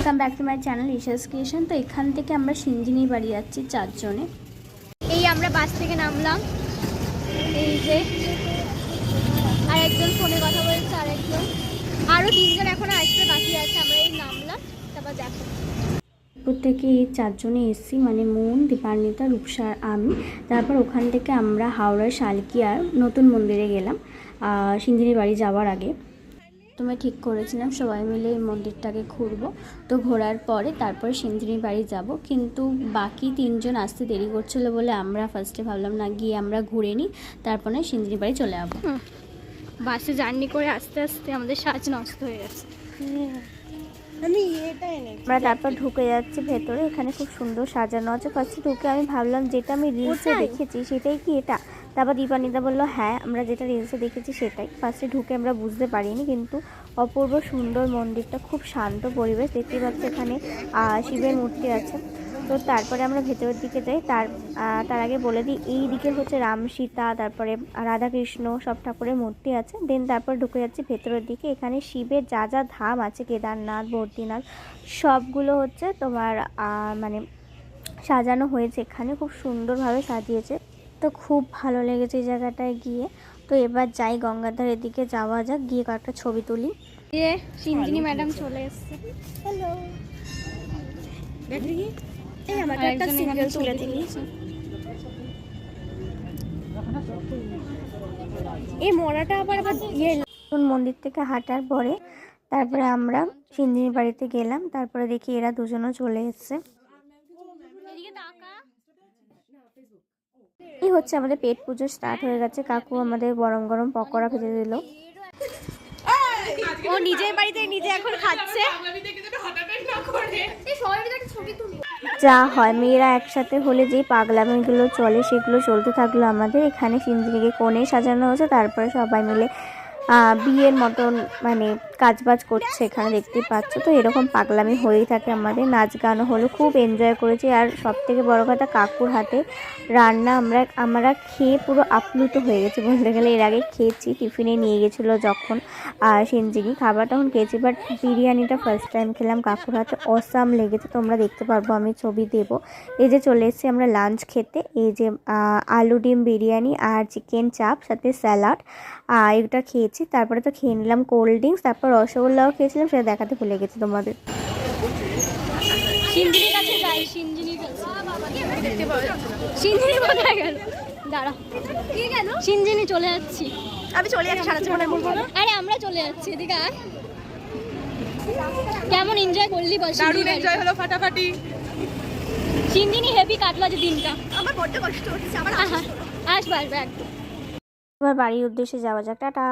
Welcome back to my channel Isha's creation. তো এখান থেকে আমরা সিঞ্জিনি বাড়ি যাচ্ছি 4 জনে। এই আমরা বাস থেকে নামলাম, এই যে আর একজন ফোনে কথা বলছে, আর একজন আরও 3 জন এখন আসবে বাকি আছে। আমরা এই নামলাম, তারপর দেখো থেকে এই 4 জনে এসেছি, মানে মন, দীপান্বিতা, রূপসা আর আমি। তারপর ওখান থেকে আমরা হাওড়ার শালকিয়ার নতুন মন্দিরে গেলাম সিঞ্জিনি বাড়ি যাওয়ার আগে। প্রথমে ঠিক করেছিলাম সবাই মিলে এই মন্দিরটাকে ঘুরবো, তো ঘোরার পরে তারপর সিঞ্জিনি বাড়ি যাব। কিন্তু বাকি 3 জন আসতে দেরি করছিলো বলে আমরা ফার্স্টে ভাবলাম না, গিয়ে আমরা ঘুরে নিই, তারপরে সিঞ্জিনি বাড়ি চলে যাবো। বাসে জার্নি করে আস্তে আস্তে আমাদের সাজ নষ্ট হয়ে গেছে। আমরা তারপর ঢুকে যাচ্ছি ভেতরে। এখানে খুব সুন্দর সাজানো আছে। ফার্স্টে ঢুকে আমি ভাবলাম যেটা আমি রিলসে দেখেছি সেটাই কি এটা, তারপর দীপান্বিতা বললো হ্যাঁ আমরা যেটা রিলসে দেখেছি সেটাই। ফার্স্টে ঢুকে আমরা বুঝতে পারিনি, কিন্তু অপূর্ব সুন্দর মন্দিরটা, খুব শান্ত পরিবেশ। দেখতে পাচ্ছি এখানে শিবের মূর্তি আছে। তো তারপরে আমরা ভেতরের দিকে যাই। তার আগে বলে দিই, এই দিকে হচ্ছে রাম সীতা, তারপরে রাধাকৃষ্ণ সব ঠাকুরের মূর্তি আছে। দেন তারপর ঢুকে যাচ্ছি ভেতরের দিকে। এখানে শিবের যা যা ধাম আছে, কেদারনাথ, বদ্রীনাথ, সবগুলো হচ্ছে তোমার মানে সাজানো হয়েছে। এখানে খুব সুন্দরভাবে সাজিয়েছে, তো খুব ভালো লেগেছে এই জায়গাটায় গিয়ে। তো এবার যাই গঙ্গাধারের দিকে যাওয়া যাক, গিয়ে কয়েকটা ছবি তুলি। সিঞ্জিনি ম্যাডাম চলে এসছে। হ্যালো, এই আমাকে একটা সিঙ্গেল তুলে দিয়েছে। এই মোড়াটা আবার মন্দির থেকে হাঁটার পরে তারপরে আমরা সিঞ্জিনি বাড়িতে গেলাম। তারপরে দেখি এরা দুজনও চলে এসছে। এই হচ্ছে আমাদের পেট পুজো স্টার্ট হয়ে গেছে। কাকু আমাদের গরম গরম পকোড়া ভেজে দিল। ও নিজের বাড়িতে নিজে এখন খাচ্ছে। যা হয়, মেয়েরা একসাথে হলে যেই পাগলামিগুলো চলে সেগুলো চলতে থাকলো আমাদের। এখানে সিঞ্জিনিকে কোণে সাজানো হয়েছে, তারপরে সবাই মিলে বিয়ের মতন মানে কাজবাজ করছে এখানে, দেখতে পাচ্ছ। তো এরকম পাগলামি হয়েই থাকে আমাদের। নাচ গানও হলো, খুব এনজয় করেছি। আর সব থেকে বড় কথা, কাকুর হাতে রান্না আমরা খেয়ে পুরো আপ্লুত হয়ে গেছি বলতে গেলে। এর আগে খেয়েছি, টিফিনে নিয়ে গেছিলো যখন সিঞ্জিনি খাবার, তখন খেয়েছি। বাট বিরিয়ানিটা ফার্স্ট টাইম খেলাম কাকুর হাতে, অসাম লেগেছে। তোমরা দেখতে পারবো, আমি ছবি দেবো। এই যে চলে এসেছি আমরা লাঞ্চ খেতে। এই যে আলু ডিম বিরিয়ানি আর চিকেন চাপ, সাথে স্যালাড, এটা খেয়েছি। তারপরে তো খেয়ে নিলাম কোল্ড ড্রিঙ্কস, তারপর রসগোল্লাও খেয়েছিলাম, সেটা দেখাতে ভুলে গেছি তোমাদের। সিঞ্জিনির কাছে যাই, সিঞ্জিনির কাছে সিঞ্জিনি কোথায় গেল? দাঁড়া, কি গেল? সিঞ্জিনি চলে যাচ্ছি, আমি চলে যাচ্ছি। সারা জীবনে বলবো না। আরে আমরা চলে যাচ্ছি, এদিকে আয়। কেমন এনজয় করলি বল? দারুণ এনজয় হলো, ফাটাফাটি। সিঞ্জিনি হেভি কাটলো আজ দিনটা। আমার বড্ড কষ্ট হচ্ছে, আমার আসবে একদম। এবার বাড়ির উদ্দেশ্যে যাওয়া যাক, টাটা।